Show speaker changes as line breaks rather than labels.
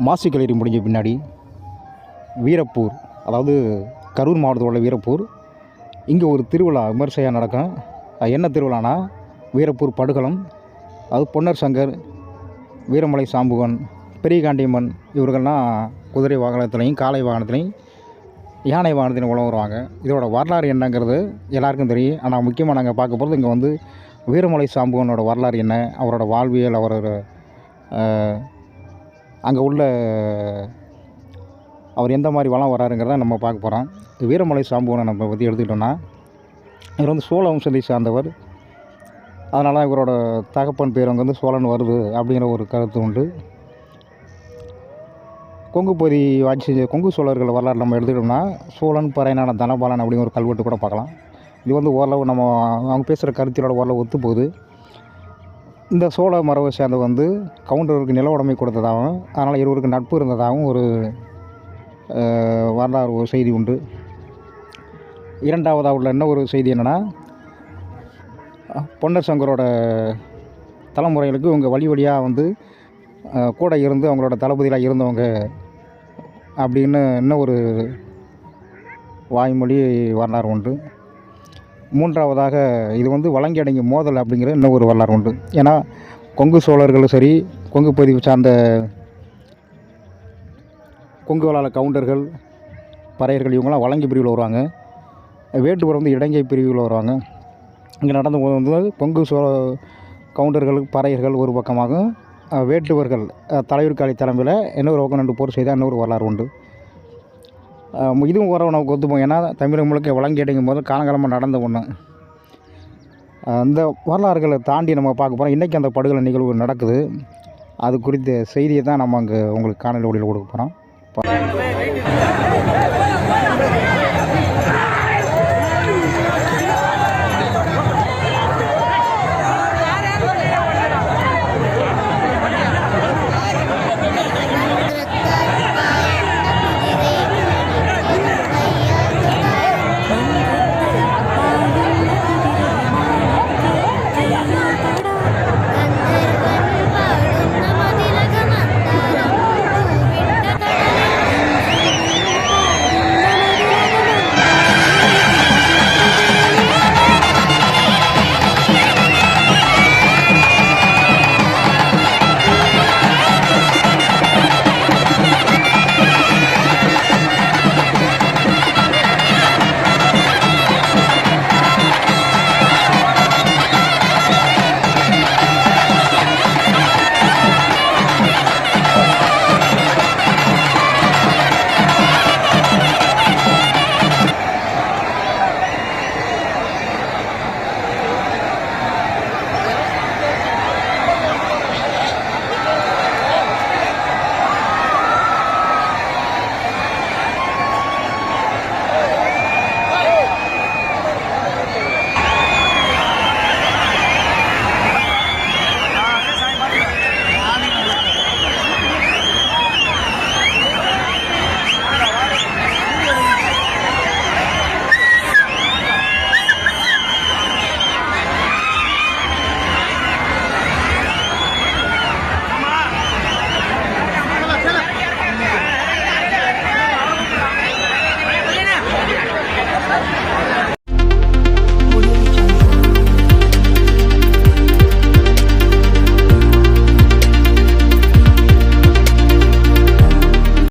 மாசி கல்லூரி முடிஞ்ச பின்னாடி வீரப்பூர், அதாவது கரூர் மாவட்டத்தில் உள்ள வீரப்பூர், இங்கே ஒரு திருவிழா விமர்சையாக நடக்கும். அது என்ன திருவிழானா வீரப்பூர் படுகளம். அது பொன்னர் சங்கர், வீரமலை சாம்புவன், பெரிய காண்டியம்மன் இவர்கள்லாம் குதிரை வாகனத்துலேயும் காளை வாகனத்துலேயும் யானை வாகனத்திலையும் உள்ள வருவாங்க. இதோட வரலாறு என்னங்கிறது எல்லாருக்கும் தெரியும். ஆனால் முக்கியமாக நாங்கள் பார்க்க போகிறது இங்கே வந்து வீரமலை சாம்புவனோட வரலாறு என்ன, அவரோட வாழ்வியல், அவரோட அங்கே உள்ள அவர் எந்த மாதிரி வளம் வராருங்கிறத நம்ம பார்க்க போகிறோம். வீரமலை சாம்புவனை நம்ம பற்றி எடுத்துக்கிட்டோம்னா, இவர் வந்து சோழ வம்சத்தை சார்ந்தவர். அதனால் இவரோட தகப்பன் பேர் அங்கே வந்து சோழன் வருது அப்படிங்கிற ஒரு கருத்து உண்டு. கொங்கு பகுதி ஆட்சி செஞ்ச கொங்கு சோழர்கள் வரலாறு நம்ம எடுத்துக்கிட்டோம்னா, சோழன், பறையனான, தனபாலன் அப்படிங்கிற ஒரு கல்வெட்டு கூட பார்க்கலாம். இது வந்து ஓரளவு நம்ம அவங்க பேசுகிற கருத்திலோட ஓரளவு ஒத்து போகுது. இந்த சோழ மரபை சேர்ந்த வந்து கவுண்டருக்கு நில உடைமை கொடுத்ததாகவும், அதனால் இருவருக்கு நட்பு இருந்ததாகவும் ஒரு வரலாறு ஒரு செய்தி உண்டு. இரண்டாவதாக உள்ள இன்னும் ஒரு செய்தி என்னென்னா, பொன்னர் சங்கரோட தலைமுறைகளுக்கு இவங்க வழி வழியாக வந்து கூட இருந்து அவங்களோட தளபதியாக இருந்தவங்க அப்படின்னு இன்னும் ஒரு வாய்மொழி வரலாறு உண்டு. மூன்றாவதாக இது வந்து வழங்கி அடங்கிய மோதல் அப்படிங்கிற இன்னும் ஒரு வரலாறு உண்டு. ஏன்னா கொங்கு சோழர்களும் சரி, கொங்கு பகுதி சார்ந்த கொங்கு வளால கவுண்டர்கள், பறையர்கள் இவங்களாம் வழங்கி பிரிவில் வருவாங்க. வேட்டுவர் வந்து இடங்கை பிரிவில் வருவாங்க. இங்கே நடந்து வந்து கொங்கு கவுண்டர்கள், பறையர்கள் ஒரு பக்கமாகவும், வேட்டுவர்கள் தலைவர் காளி தலைமையில் இன்னொரு பக்கம் 2 போர் செய்தால் இன்னொரு வரலாறு உண்டு. இதுவும் வர நமக்கு ஒத்துப்போம். ஏன்னா தமிழகம் முழுக்க வழங்கி அடைங்கும் போது காலங்காலமாக நடந்த ஒன்று. அந்த வரலாறுகளை தாண்டி நம்ம பார்க்க போகிறோம். இன்றைக்கி அந்த படுகொலை நிகழ்வு நடக்குது. அது குறித்த செய்தியை தான் நம்ம அங்கே உங்களுக்கு காணொலி ஒளியில் கொடுக்க போகிறோம்.